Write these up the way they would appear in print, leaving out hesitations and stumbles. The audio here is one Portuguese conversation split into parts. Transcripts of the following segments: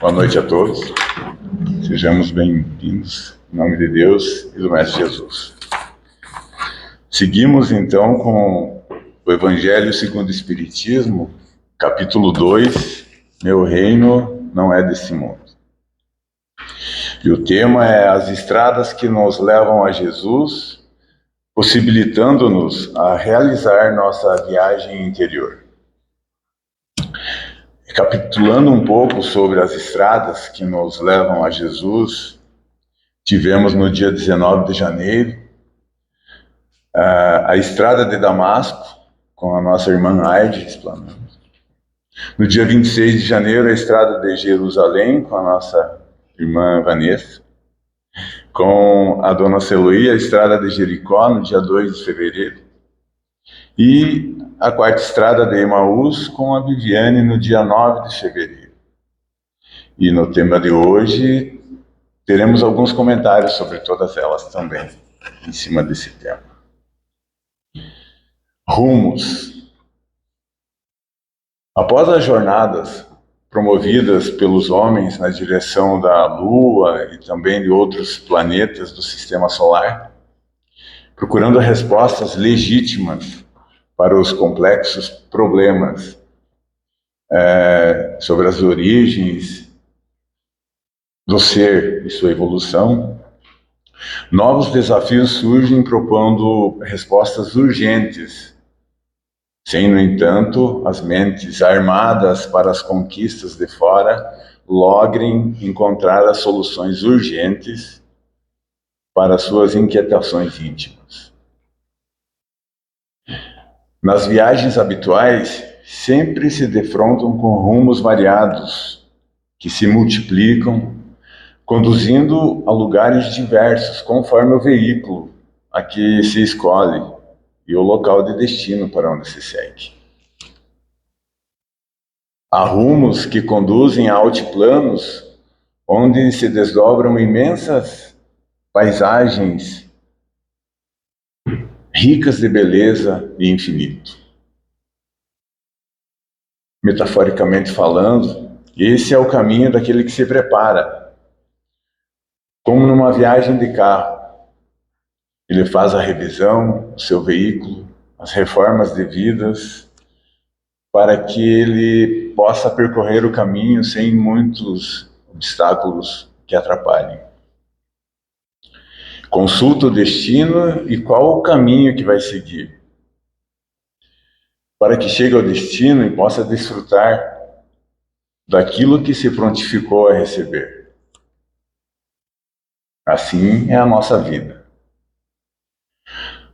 Boa noite a todos. Sejamos bem-vindos em nome de Deus e do Mestre Jesus. Seguimos então com o Evangelho segundo o Espiritismo, capítulo 2, Meu reino não é desse mundo. E o tema é as estradas que nos levam a Jesus, possibilitando-nos a realizar nossa viagem interior. Recapitulando um pouco sobre as estradas que nos levam a Jesus, tivemos no dia 19 de janeiro a estrada de Damasco, com a nossa irmã Aide explanando. No dia 26 de janeiro, a estrada de Jerusalém, com a nossa irmã Vanessa. Com a dona Celuí, a estrada de Jericó, no dia 2 de fevereiro. E a quarta estrada de Emaús, com a Viviane, no dia 9 de fevereiro. E no tema de hoje, teremos alguns comentários sobre todas elas também, em cima desse tema. Rumos. Após as jornadas promovidas pelos homens na direção da Lua e também de outros planetas do Sistema Solar, procurando respostas legítimas para os complexos problemas sobre as origens do ser e sua evolução, novos desafios surgem propondo respostas urgentes, sem, no entanto, as mentes armadas para as conquistas de fora logrem encontrar as soluções urgentes para suas inquietações íntimas. Nas viagens habituais, sempre se defrontam com rumos variados, que se multiplicam, conduzindo a lugares diversos, conforme o veículo a que se escolhe e o local de destino para onde se segue. Há rumos que conduzem a altiplanos, onde se desdobram imensas paisagens ricas de beleza e infinito. Metaforicamente falando, esse é o caminho daquele que se prepara. Como numa viagem de carro, ele faz a revisão do seu veículo, as reformas devidas, para que ele possa percorrer o caminho sem muitos obstáculos que atrapalhem. Consulta o destino e qual o caminho que vai seguir, para que chegue ao destino e possa desfrutar daquilo que se prontificou a receber. Assim é a nossa vida.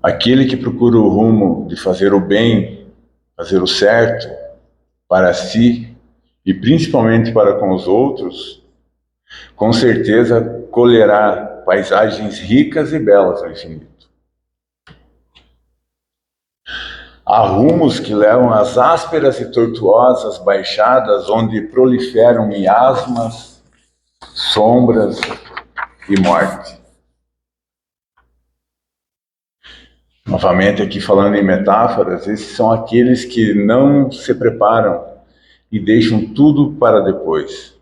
Aquele que procura o rumo de fazer o bem, fazer o certo para si e principalmente para com os outros, com certeza colherá paisagens ricas e belas ao infinito. Há rumos que levam às ásperas e tortuosas baixadas onde proliferam miasmas, sombras e morte. Novamente aqui falando em metáforas, esses são aqueles que não se preparam e deixam tudo para depois.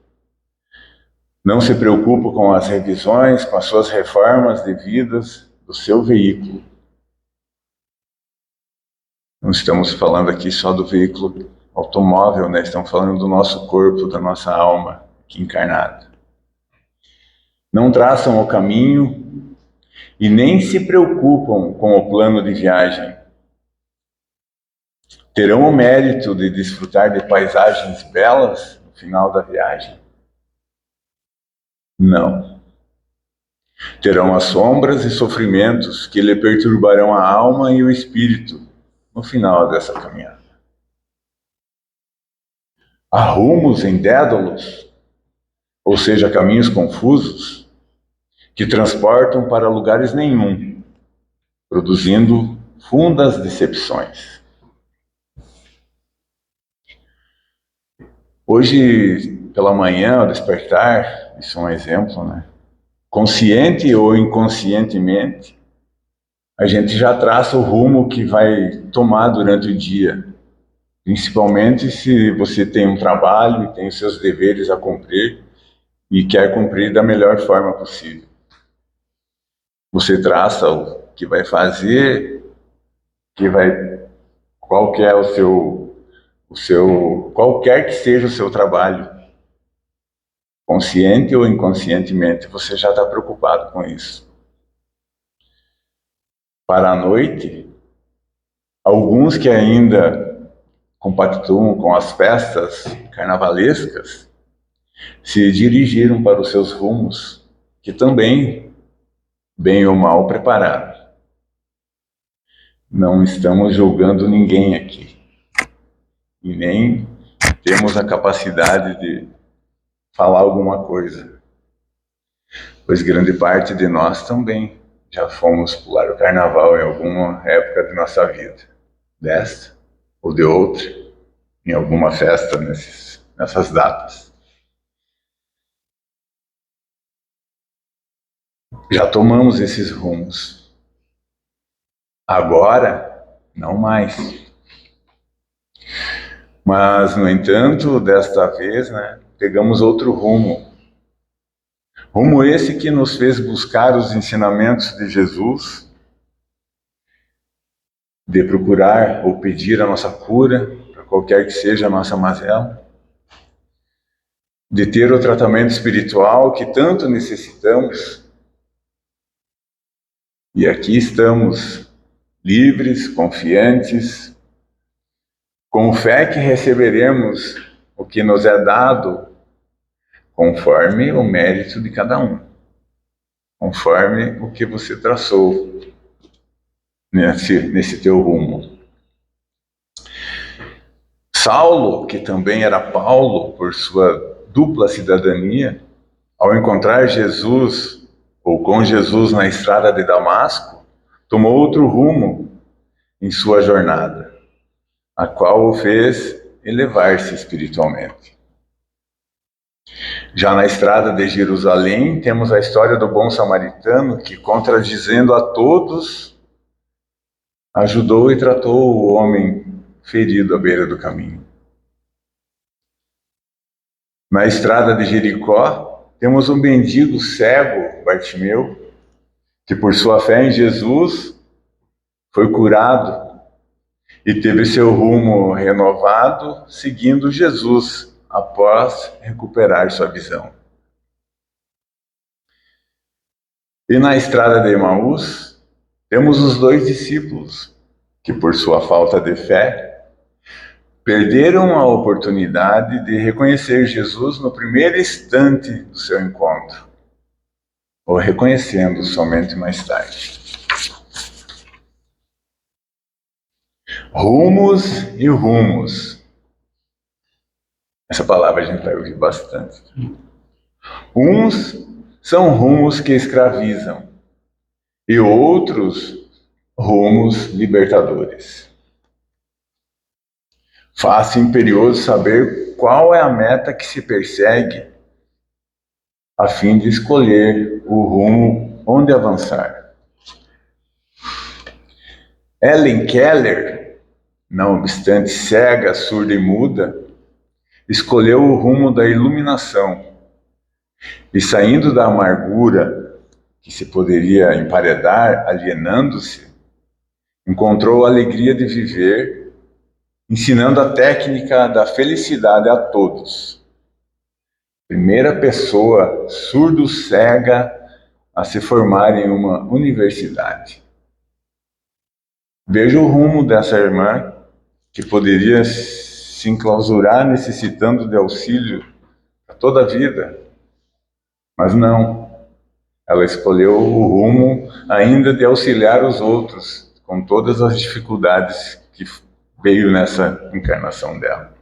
Não se preocupam com as revisões, com as suas reformas devidas do seu veículo. Não estamos falando aqui só do veículo automóvel, né? Estamos falando do nosso corpo, da nossa alma aqui encarnada. Não traçam o caminho e nem se preocupam com o plano de viagem. Terão o mérito de desfrutar de paisagens belas no final da viagem? Não. Terão as sombras e sofrimentos que lhe perturbarão a alma e o espírito no final dessa caminhada. Há rumos indédulos, ou seja, caminhos confusos, que transportam para lugares nenhum, produzindo fundas decepções. Hoje, pela manhã, ao despertar, isso é um exemplo, né? Consciente ou inconscientemente, a gente já traça o rumo que vai tomar durante o dia. Principalmente se você tem um trabalho e tem os seus deveres a cumprir, e quer cumprir da melhor forma possível. Você traça o que vai fazer, qual que é qualquer que seja o seu trabalho, consciente ou inconscientemente, você já está preocupado com isso. Para a noite, alguns que ainda compactuam com as festas carnavalescas se dirigiram para os seus rumos, que também, bem ou mal preparados. Não estamos julgando ninguém aqui. E nem temos a capacidade de falar alguma coisa. Pois grande parte de nós também já fomos pular o carnaval em alguma época de nossa vida. Desta ou de outra, em alguma festa nessas datas. Já tomamos esses rumos. Agora, não mais. Mas, no entanto, desta vez, pegamos outro rumo. Rumo esse que nos fez buscar os ensinamentos de Jesus, de procurar ou pedir a nossa cura, para qualquer que seja a nossa mazela, de ter o tratamento espiritual que tanto necessitamos. E aqui estamos, livres, confiantes, com fé que receberemos o que nos é dado, conforme o mérito de cada um, conforme o que você traçou nesse teu rumo. Saulo, que também era Paulo por sua dupla cidadania, ao encontrar Jesus, ou com Jesus na estrada de Damasco, tomou outro rumo em sua jornada, a qual o fez elevar-se espiritualmente. Já na estrada de Jerusalém, temos a história do bom samaritano que, contradizendo a todos, ajudou e tratou o homem ferido à beira do caminho. Na estrada de Jericó, temos um mendigo cego, Bartimeu, que por sua fé em Jesus foi curado e teve seu rumo renovado, seguindo Jesus após recuperar sua visão. E na estrada de Emaús, temos os dois discípulos que, por sua falta de fé, perderam a oportunidade de reconhecer Jesus no primeiro instante do seu encontro, ou reconhecendo somente mais tarde. Rumos e rumos. Essa palavra a gente vai ouvir bastante. Uns são rumos que escravizam, e outros rumos libertadores. Fácil e imperioso saber qual é a meta que se persegue, a fim de escolher o rumo onde avançar. Helen Keller, não obstante cega, surda e muda, escolheu o rumo da iluminação e, saindo da amargura que se poderia emparedar, alienando-se, encontrou a alegria de viver, ensinando a técnica da felicidade a todos. Primeira pessoa surdo-cega a se formar em uma universidade. Veja o rumo dessa irmã, que poderia se enclausurar necessitando de auxílio para toda a vida, mas não. Ela escolheu o rumo ainda de auxiliar os outros, com todas as dificuldades que veio nessa encarnação dela.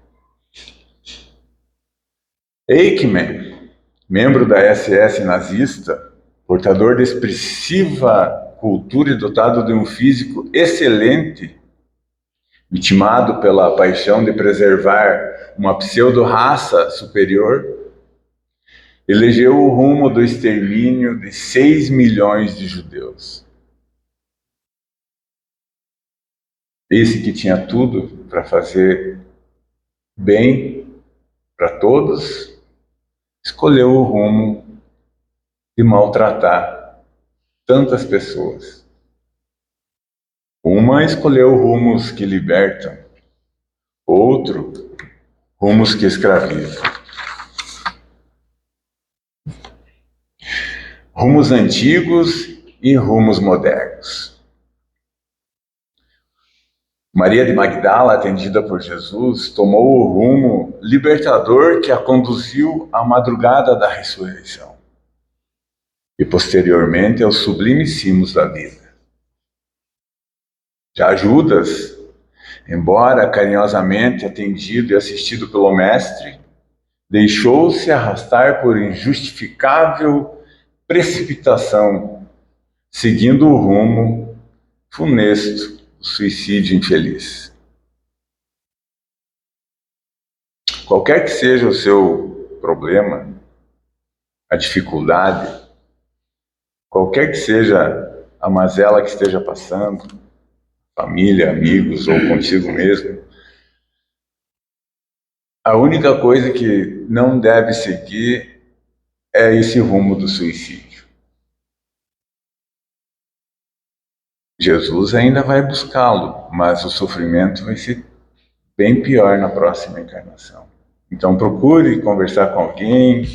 Eichmann, membro da SS nazista, portador de expressiva cultura e dotado de um físico excelente, vitimado pela paixão de preservar uma pseudo-raça superior, elegeu o rumo do extermínio de 6 milhões de judeus. Esse que tinha tudo para fazer bem para todos, escolheu o rumo de maltratar tantas pessoas. Uma escolheu rumos que libertam, outro, rumos que escravizam. Rumos antigos e rumos modernos. Maria de Magdala, atendida por Jesus, tomou o rumo libertador que a conduziu à madrugada da ressurreição e, posteriormente, aos sublimes cimos da vida. Já Judas, embora carinhosamente atendido e assistido pelo Mestre, deixou-se arrastar por injustificável precipitação, seguindo o rumo funesto do suicídio infeliz. Qualquer que seja o seu problema, a dificuldade, qualquer que seja a mazela que esteja passando, família, amigos ou consigo mesmo, a única coisa que não deve seguir é esse rumo do suicídio. Jesus ainda vai buscá-lo, mas o sofrimento vai ser bem pior na próxima encarnação. Então procure conversar com alguém,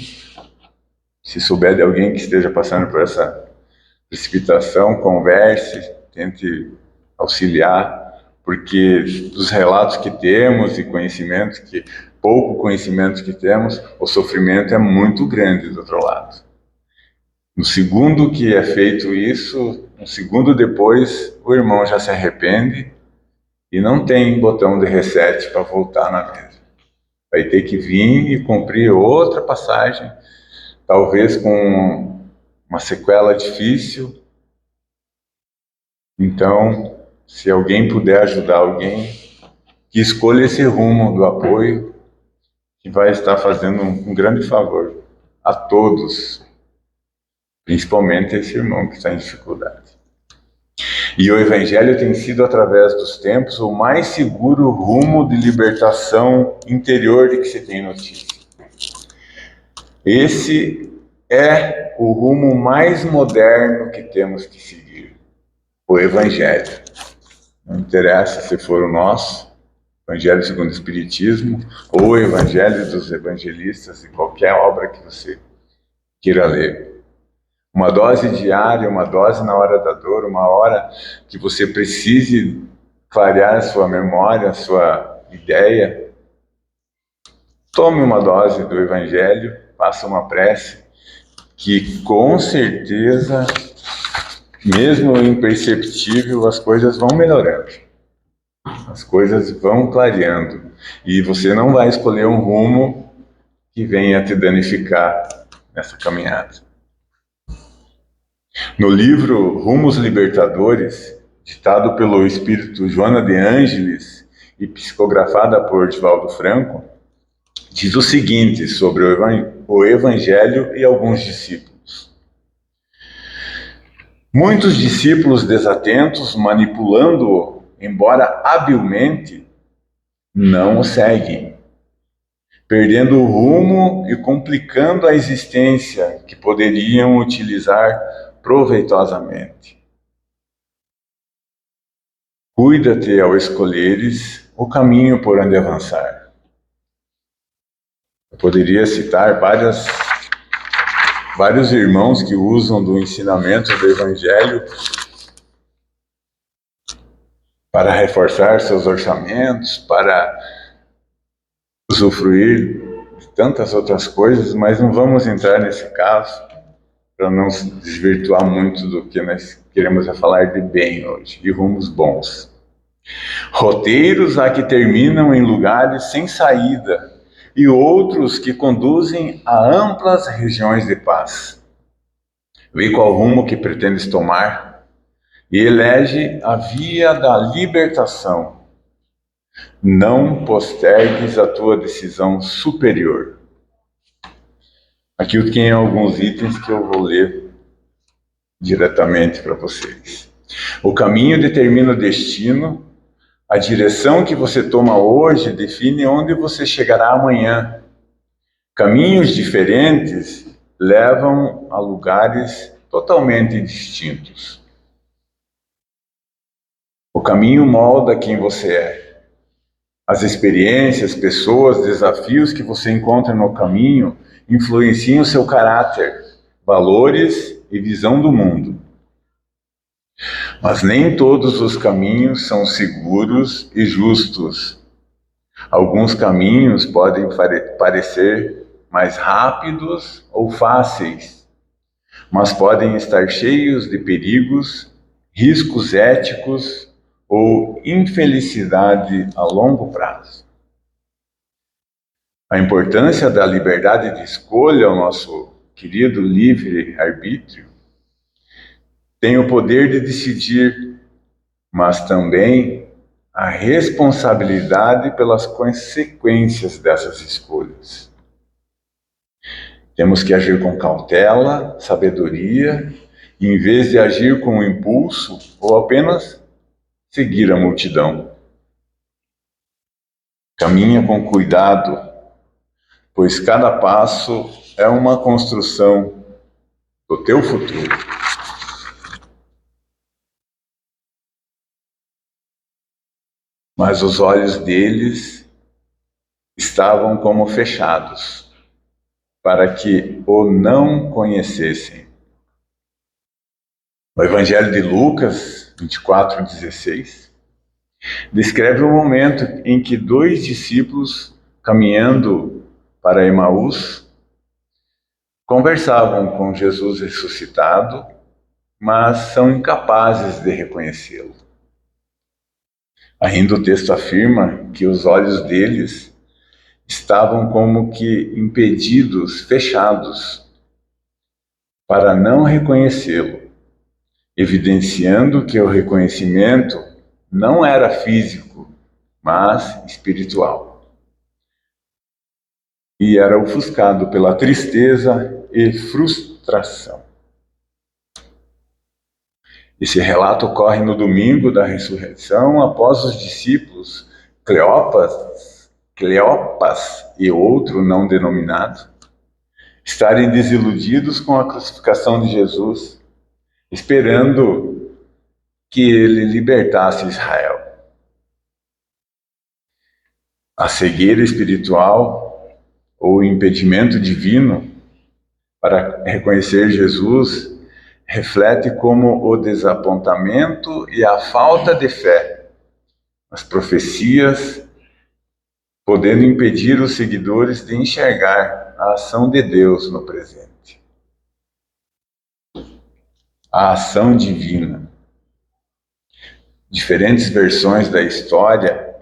se souber de alguém que esteja passando por essa precipitação, converse, tente auxiliar, porque dos relatos que temos e pouco conhecimento que temos, o sofrimento é muito grande do outro lado. No segundo que é feito isso, um segundo depois, o irmão já se arrepende e não tem botão de reset para voltar na mesa. Vai ter que vir e cumprir outra passagem, talvez com uma sequela difícil. Então, se alguém puder ajudar alguém, que escolha esse rumo do apoio, que vai estar fazendo um grande favor a todos, principalmente esse irmão que está em dificuldade. E o Evangelho tem sido, através dos tempos, o mais seguro rumo de libertação interior de que se tem notícia. Esse é o rumo mais moderno que temos que seguir, o Evangelho. Não interessa se for o nosso, Evangelho segundo o Espiritismo, ou o Evangelho dos Evangelistas, em qualquer obra que você queira ler. Uma dose diária, uma dose na hora da dor, uma hora que você precise clarear a sua memória, a sua ideia. Tome uma dose do Evangelho, faça uma prece, que com certeza, mesmo imperceptível, as coisas vão melhorando. As coisas vão clareando. E você não vai escolher um rumo que venha te danificar nessa caminhada. No livro Rumos Libertadores, ditado pelo espírito Joana de Ângeles e psicografada por Divaldo Franco, diz o seguinte sobre o Evangelho e alguns discípulos. Muitos discípulos desatentos, manipulando-o, embora habilmente, não o seguem, perdendo o rumo e complicando a existência que poderiam utilizar proveitosamente. Cuida-te ao escolheres o caminho por onde avançar. Eu poderia citar vários irmãos que usam do ensinamento do Evangelho para reforçar seus orçamentos, para usufruir de tantas outras coisas, mas não vamos entrar nesse caso, para não se desvirtuar muito do que nós queremos falar de bem hoje, de rumos bons. Roteiros há que terminam em lugares sem saída e outros que conduzem a amplas regiões de paz. Vê qual rumo que pretendes tomar e elege a via da libertação. Não postergues a tua decisão superior. Aqui eu tenho alguns itens que eu vou ler diretamente para vocês. O caminho determina o destino, a direção que você toma hoje define onde você chegará amanhã. Caminhos diferentes levam a lugares totalmente distintos. O caminho molda quem você é. As experiências, pessoas, desafios que você encontra no caminho influenciam o seu caráter, valores e visão do mundo. Mas nem todos os caminhos são seguros e justos. Alguns caminhos podem parecer mais rápidos ou fáceis, mas podem estar cheios de perigos, riscos éticos ou infelicidade a longo prazo. A importância da liberdade de escolha, o nosso querido livre-arbítrio, tem o poder de decidir, mas também a responsabilidade pelas consequências dessas escolhas. Temos que agir com cautela, sabedoria, em vez de agir com impulso ou apenas seguir a multidão. Caminha com cuidado, pois cada passo é uma construção do teu futuro. Mas os olhos deles estavam como fechados, para que o não conhecessem. O Evangelho de Lucas 24:16 descreve o momento em que 2 discípulos, caminhando para Emaús, conversavam com Jesus ressuscitado, mas são incapazes de reconhecê-lo. Ainda o texto afirma que os olhos deles estavam como que impedidos, fechados, para não reconhecê-lo, evidenciando que o reconhecimento não era físico, mas espiritual. E era ofuscado pela tristeza e frustração. Esse relato ocorre no domingo da ressurreição, após os discípulos Cleopas e outro não denominado estarem desiludidos com a crucificação de Jesus, esperando que ele libertasse Israel. A cegueira espiritual ou impedimento divino para reconhecer Jesus reflete como o desapontamento e a falta de fé nas profecias, podendo impedir os seguidores de enxergar a ação de Deus no presente. A ação divina. Diferentes versões da história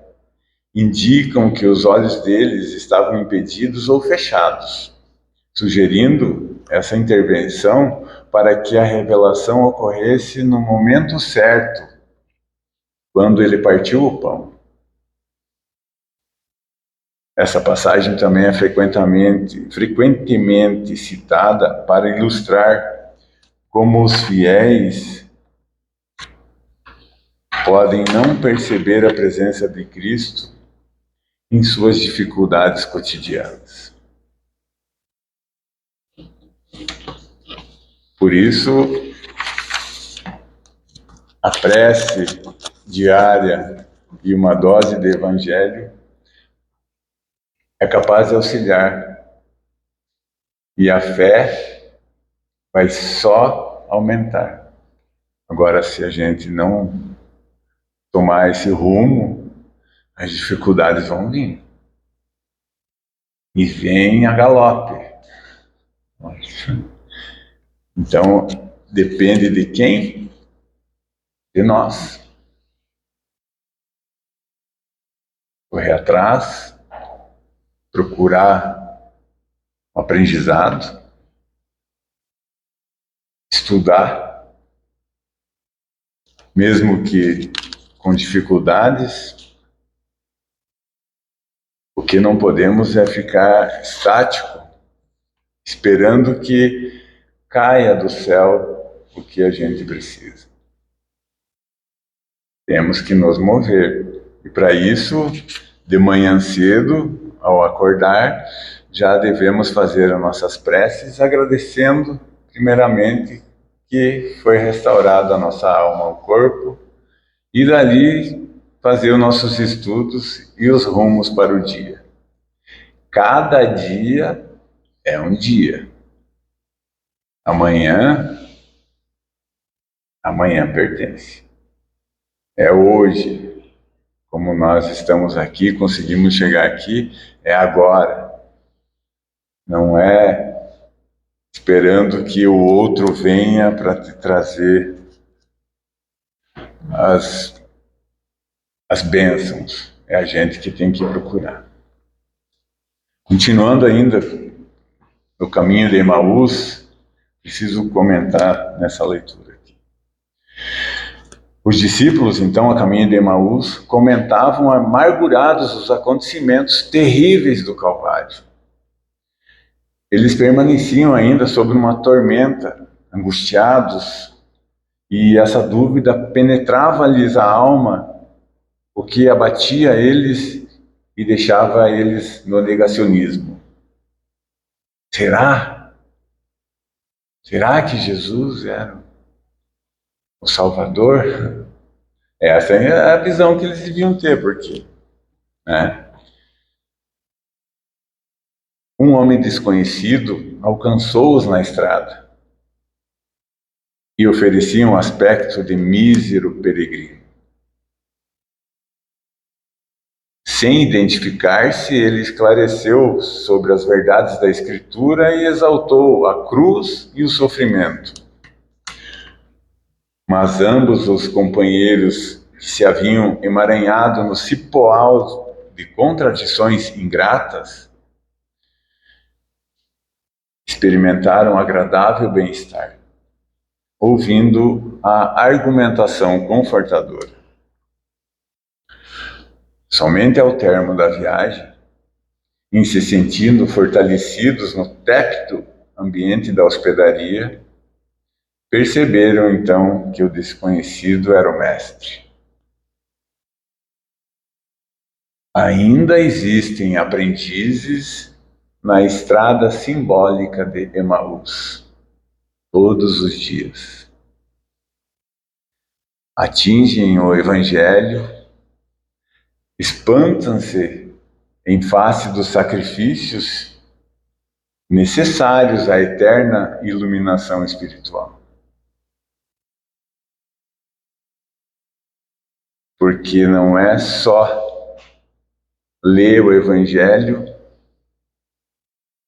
indicam que os olhos deles estavam impedidos ou fechados, sugerindo essa intervenção para que a revelação ocorresse no momento certo, quando ele partiu o pão. Essa passagem também é frequentemente citada para ilustrar como os fiéis podem não perceber a presença de Cristo em suas dificuldades cotidianas. Por isso, a prece diária e uma dose de Evangelho é capaz de auxiliar. E a fé vai só aumentar. Agora, se a gente não tomar esse rumo, as dificuldades vão vir. E vem a galope. Então, depende de quem? De nós. Correr atrás, procurar um aprendizado, estudar, mesmo que com dificuldades. O que não podemos é ficar estático, esperando que caia do céu o que a gente precisa. Temos que nos mover. E para isso, de manhã cedo, ao acordar, já devemos fazer as nossas preces agradecendo, primeiramente, que foi restaurada a nossa alma ao corpo, e dali fazer os nossos estudos e os rumos para o dia. Cada dia é um dia. Amanhã pertence. É hoje. Como nós estamos aqui, conseguimos chegar aqui, é agora. Não é esperando que o outro venha para te trazer as bênçãos. É a gente que tem que procurar. Continuando ainda no caminho de Emaús, preciso comentar nessa leitura aqui. Os discípulos, então, a caminho de Emaús, comentavam amargurados os acontecimentos terríveis do Calvário. Eles permaneciam ainda sob uma tormenta, angustiados, e essa dúvida penetrava-lhes a alma, o que abatia eles e deixava eles no negacionismo. Será? Será que Jesus era o Salvador? Essa é a visão que eles deviam ter, porque, né? Um homem desconhecido alcançou-os na estrada e oferecia um aspecto de mísero peregrino. Sem identificar-se, ele esclareceu sobre as verdades da Escritura e exaltou a cruz e o sofrimento. Mas ambos os companheiros que se haviam emaranhado no cipoal de contradições ingratas experimentaram agradável bem-estar, ouvindo a argumentação confortadora. Somente ao termo da viagem, em se sentindo fortalecidos no tépido ambiente da hospedaria, perceberam então que o desconhecido era o Mestre. Ainda existem aprendizes na estrada simbólica de Emaús, todos os dias. Atingem o Evangelho, espantam-se em face dos sacrifícios necessários à eterna iluminação espiritual. Porque não é só ler o Evangelho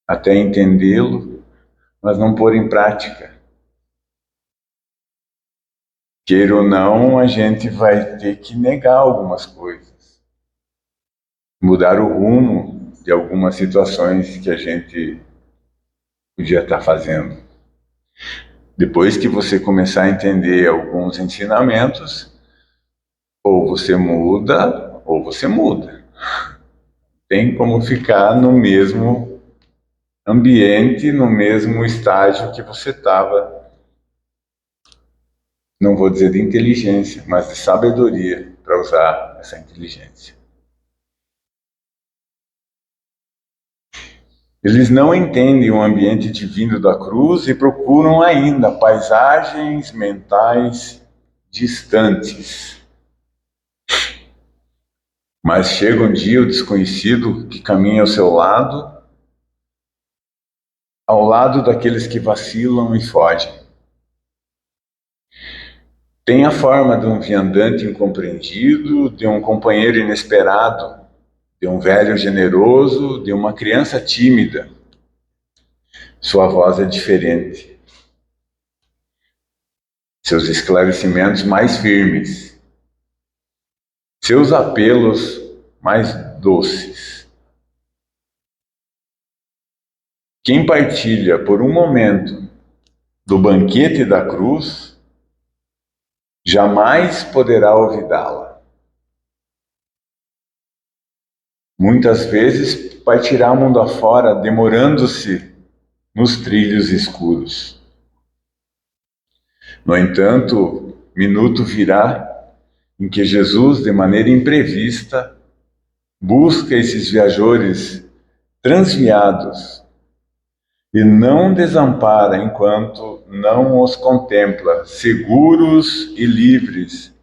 até entendê-lo, mas não pôr em prática. Queira ou não, a gente vai ter que negar algumas coisas, mudar o rumo de algumas situações que a gente podia estar fazendo. Depois que você começar a entender alguns ensinamentos, ou você muda, ou você muda. Tem como ficar no mesmo ambiente, no mesmo estágio que você estava, não vou dizer de inteligência, mas de sabedoria para usar essa inteligência. Eles não entendem o ambiente divino da cruz e procuram ainda paisagens mentais distantes. Mas chega um dia o desconhecido que caminha ao seu lado, ao lado daqueles que vacilam e fogem. Tem a forma de um viandante incompreendido, de um companheiro inesperado, de um velho generoso, de uma criança tímida. Sua voz é diferente. Seus esclarecimentos mais firmes. Seus apelos mais doces. Quem partilha por um momento do banquete da cruz, jamais poderá olvidá-la. Muitas vezes partirá mundo afora, demorando-se nos trilhos escuros. No entanto, minuto virá em que Jesus, de maneira imprevista, busca esses viajores transviados, e não desampara enquanto não os contempla seguros e livres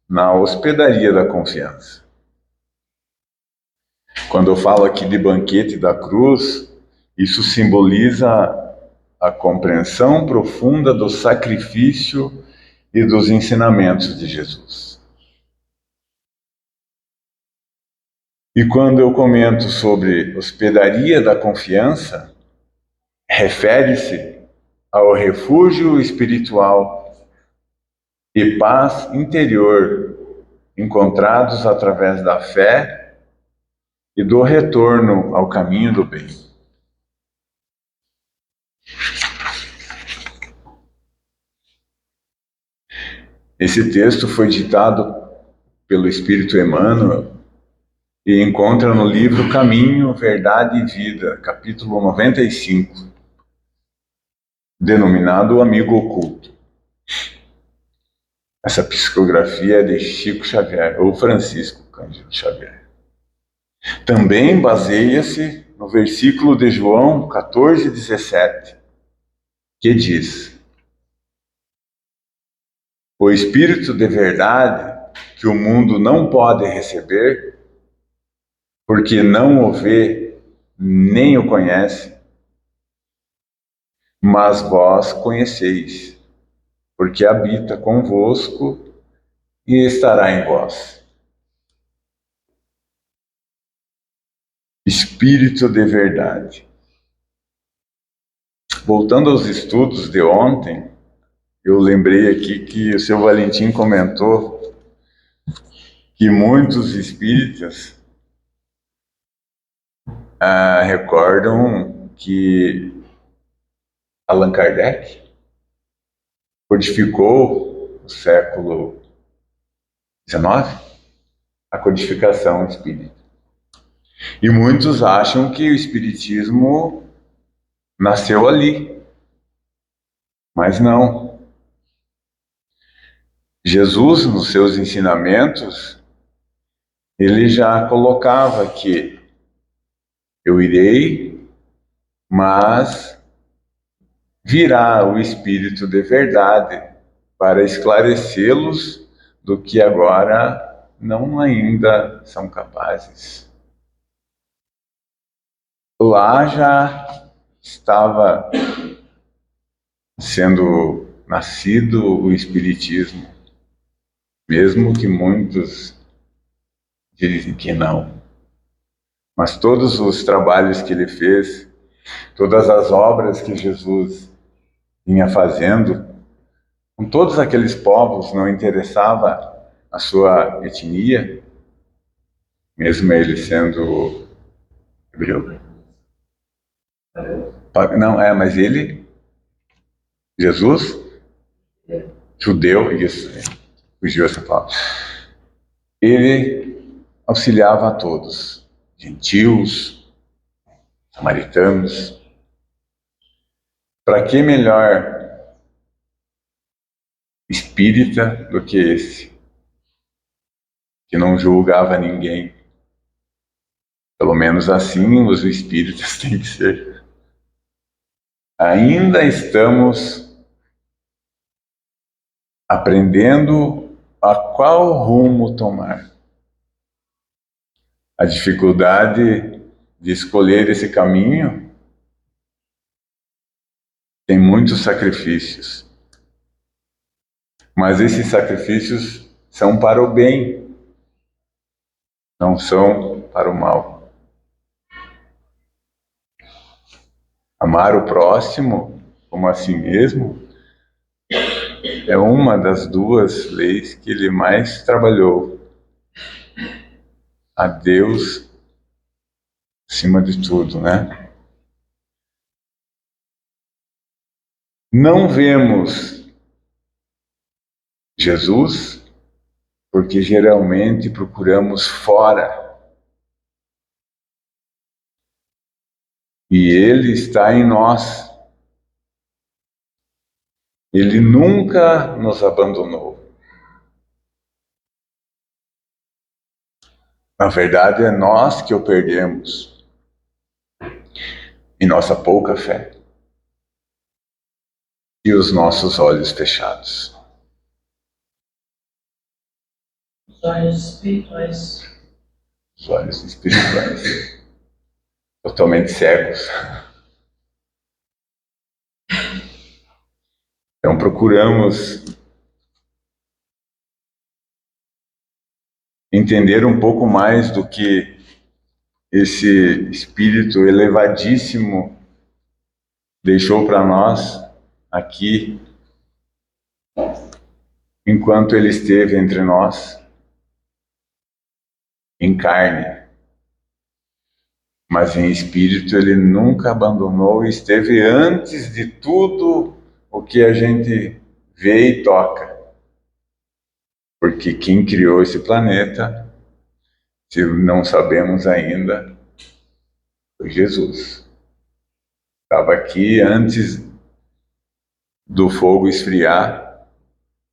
na hospedaria da confiança. Quando eu falo aqui de banquete da cruz, isso simboliza a compreensão profunda do sacrifício e dos ensinamentos de Jesus. E quando eu comento sobre hospedaria da confiança, refere-se ao refúgio espiritual e paz interior encontrados através da fé e do retorno ao caminho do bem. Esse texto foi ditado pelo Espírito Emmanuel e encontra no livro Caminho, Verdade e Vida, capítulo 95, denominado O Amigo Oculto. Essa psicografia é de Chico Xavier, ou Francisco Cândido Xavier. Também baseia-se no versículo de João 14:17, que diz: O Espírito de verdade, que o mundo não pode receber, porque não o vê nem o conhece, mas vós conheceis, porque habita convosco e estará em vós. Espírito de verdade. Voltando aos estudos de ontem, eu lembrei aqui que o seu Valentim comentou que muitos espíritas recordam que Allan Kardec codificou no século XIX a codificação espírita. E muitos acham que o espiritismo nasceu ali, mas não. Jesus, nos seus ensinamentos, ele já colocava que eu irei, mas virá o Espírito de verdade para esclarecê-los do que agora não ainda são capazes. Lá já estava sendo nascido o Espiritismo, mesmo que muitos dizem que não. Mas todos os trabalhos que ele fez, todas as obras que Jesus vinha fazendo, com todos aqueles povos, não interessava a sua etnia, mesmo ele sendo hebreu. Não, mas ele, Jesus, judeu, isso, fugiu essa palavra. Ele auxiliava a todos, gentios, samaritanos. Para que melhor espírita do que esse, que não julgava ninguém? Pelo menos assim os espíritas têm que ser. Ainda estamos aprendendo a qual rumo tomar. A dificuldade de escolher esse caminho tem muitos sacrifícios. Mas esses sacrifícios são para o bem, não são para o mal. Amar o próximo como a si mesmo é uma das duas leis que ele mais trabalhou. A Deus acima de tudo, né? Não vemos Jesus porque geralmente procuramos fora. E ele está em nós. Ele nunca nos abandonou. Na verdade, é nós que o perdemos. e nossa pouca fé e os nossos olhos fechados. Os olhos espirituais. Os olhos espirituais. Totalmente cegos. Então procuramos entender um pouco mais do que esse espírito elevadíssimo deixou para nós aqui, enquanto ele esteve entre nós, em carne. Mas em espírito ele nunca abandonou e esteve antes de tudo o que a gente vê e toca. Porque quem criou esse planeta, se não sabemos ainda, foi Jesus. Estava aqui antes do fogo esfriar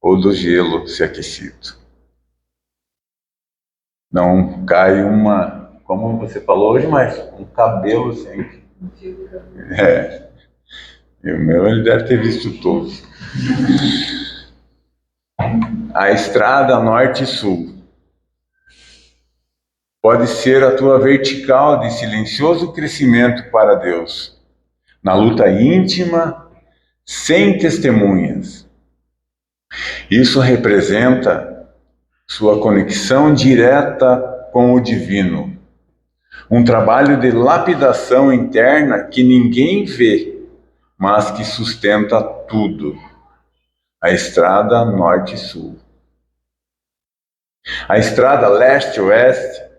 ou do gelo ser aquecido. Não cai como você falou hoje, mas um cabelo sempre. É. E o meu ele deve ter visto todos. A estrada norte e sul pode ser a tua vertical de silencioso crescimento para Deus, na luta íntima, sem testemunhas. Isso representa sua conexão direta com o divino. Um trabalho de lapidação interna que ninguém vê, mas que sustenta tudo. A estrada norte-sul. A estrada leste-oeste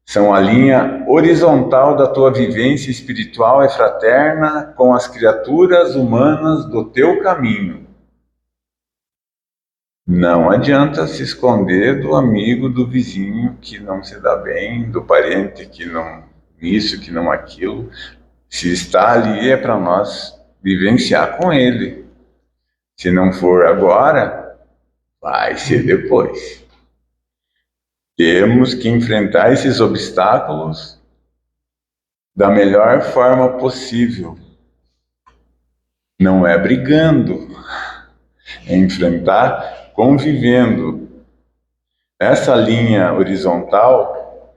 são a linha horizontal da tua vivência espiritual e fraterna com as criaturas humanas do teu caminho. Não adianta se esconder do amigo, do vizinho que não se dá bem, do parente que não isso, que não aquilo. Se está ali é para nós vivenciar com ele. Se não for agora, vai ser depois. Temos que enfrentar esses obstáculos da melhor forma possível. Não é brigando, é enfrentar convivendo. Essa linha horizontal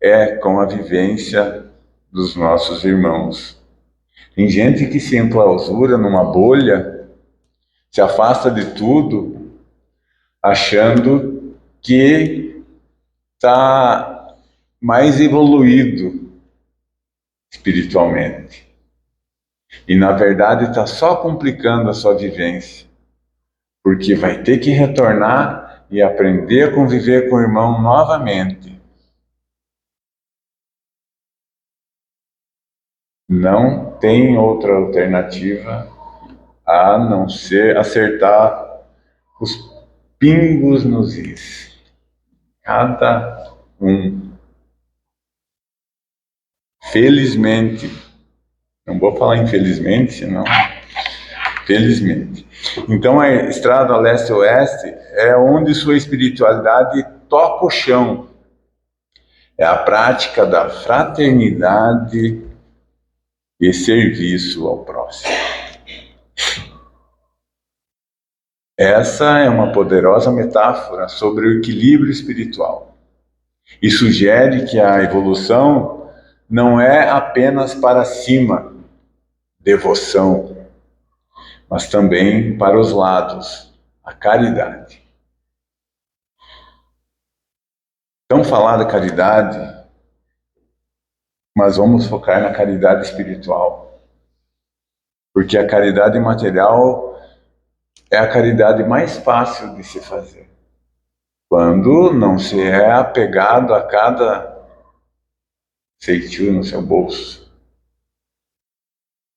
é com a vivência dos nossos irmãos. Tem gente que se enclausura numa bolha, se afasta de tudo, achando que está mais evoluído espiritualmente. E na verdade está só complicando a sua vivência, porque vai ter que retornar e aprender a conviver com o irmão novamente. Não tem outra alternativa a não ser acertar os pingos nos is. Cada um. Felizmente, não vou falar infelizmente, senão felizmente. Então a estrada leste-oeste é onde sua espiritualidade toca o chão. É a prática da fraternidade e serviço ao próximo. Essa é uma poderosa metáfora sobre o equilíbrio espiritual e sugere que a evolução não é apenas para cima, devoção, mas também para os lados, a caridade. Então, falar da caridade, mas vamos focar na caridade espiritual, porque a caridade material é a caridade mais fácil de se fazer, quando não se é apegado a cada ceitil no seu bolso.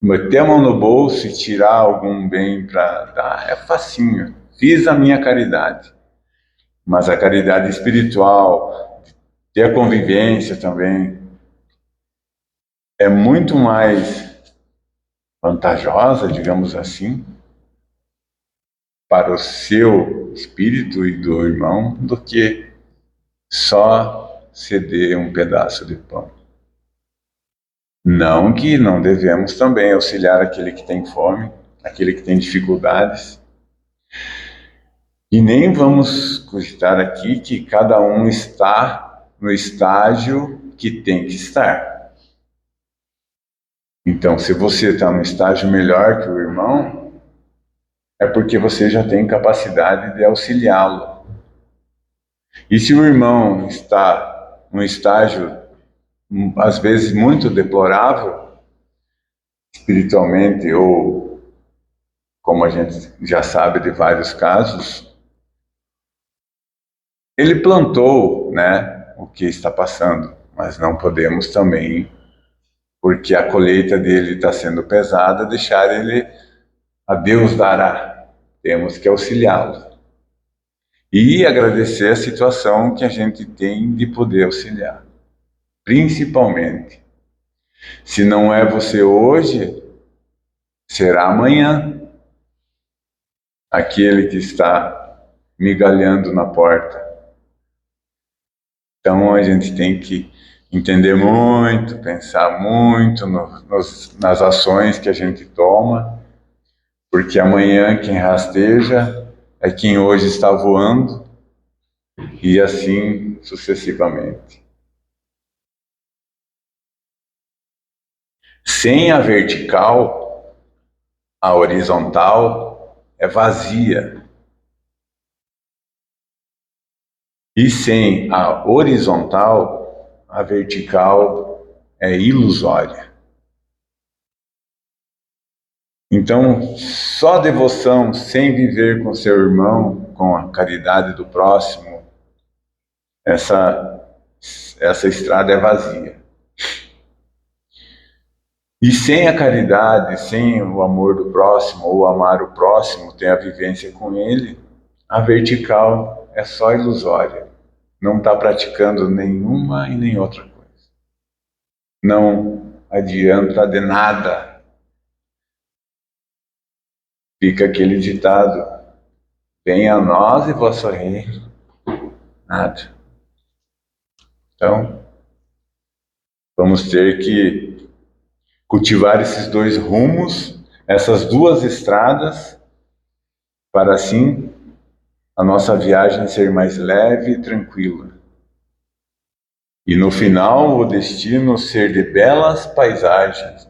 Meter a mão no bolso e tirar algum bem para dar é facinho. Fiz a minha caridade. Mas a caridade espiritual, ter a convivência também, é muito mais vantajosa, digamos assim, para o seu espírito e do irmão, do que só ceder um pedaço de pão. Não que não devemos também auxiliar aquele que tem fome, aquele que tem dificuldades. E nem vamos cogitar aqui que cada um está no estágio que tem que estar. Então, se você está no estágio melhor que o irmão, é porque você já tem capacidade de auxiliá-lo. E se o irmão está num estágio, às vezes, muito deplorável, espiritualmente, ou como a gente já sabe de vários casos, ele plantou, né, o que está passando, mas não podemos também, porque a colheita dele está sendo pesada, deixar ele a Deus dará. Temos que auxiliá-lo. E agradecer a situação que a gente tem de poder auxiliar. Principalmente, se não é você hoje, será amanhã. Aquele que está migalhando na porta. Então a gente tem que entender muito, pensar muito nas ações que a gente toma, porque amanhã quem rasteja é quem hoje está voando, e assim sucessivamente. Sem a vertical, a horizontal é vazia. E sem a horizontal, a vertical é ilusória. Então, só devoção sem viver com seu irmão, com a caridade do próximo, essa estrada é vazia. E sem a caridade, sem o amor do próximo, ou amar o próximo, ter a vivência com ele, a vertical é só ilusória. Não está praticando nenhuma e nem outra coisa. Não adianta de nada. Fica aquele ditado: venha a nós e vosso reino. Nada. Então, vamos ter que cultivar esses dois rumos, essas duas estradas, para assim a nossa viagem ser mais leve e tranquila. E no final, o destino ser de belas paisagens.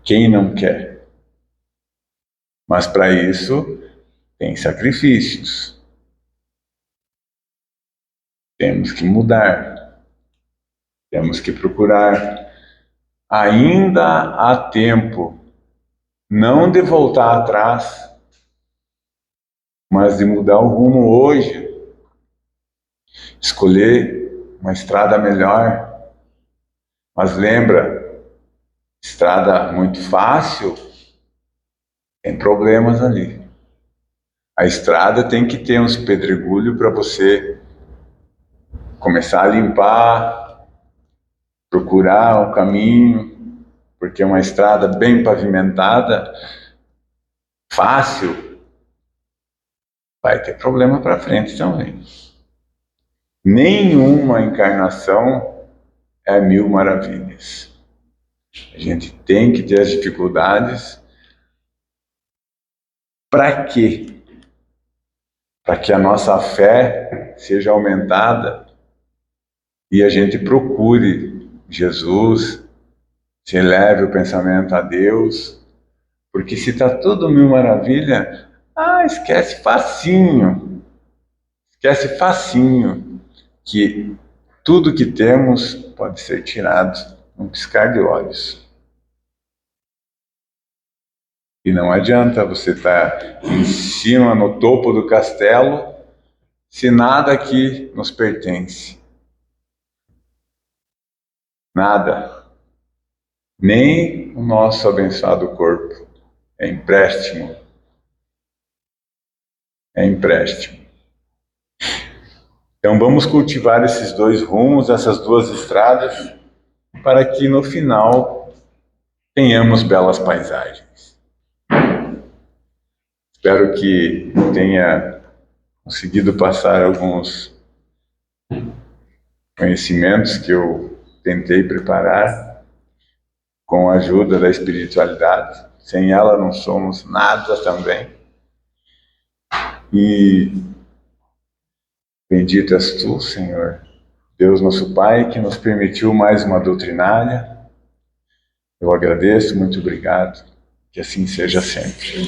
Quem não quer? Mas para isso, tem sacrifícios. Temos que mudar. Temos que procurar. Ainda há tempo, não de voltar atrás, mas de mudar o rumo hoje. Escolher uma estrada melhor. Mas lembra, estrada muito fácil, tem problemas ali. A estrada tem que ter uns pedregulhos para você começar a limpar, procurar o caminho, porque uma estrada bem pavimentada, fácil, vai ter problema para frente também. Nenhuma encarnação é mil maravilhas. A gente tem que ter as dificuldades. Para quê? Para que a nossa fé seja aumentada e a gente procure Jesus, se eleve o pensamento a Deus, porque se está tudo mil maravilha, esquece facinho, que tudo que temos pode ser tirado num piscar de olhos. E não adianta você estar em cima, no topo do castelo, se nada aqui nos pertence. Nada. Nem o nosso abençoado corpo. É empréstimo. É empréstimo. Então vamos cultivar esses dois rumos, essas duas estradas, para que no final tenhamos belas paisagens. Espero que tenha conseguido passar alguns conhecimentos que eu tentei preparar com a ajuda da espiritualidade. Sem ela não somos nada também. E bendito és tu, Senhor, Deus nosso Pai, que nos permitiu mais uma doutrinária. Eu agradeço, muito obrigado. Que assim seja sempre.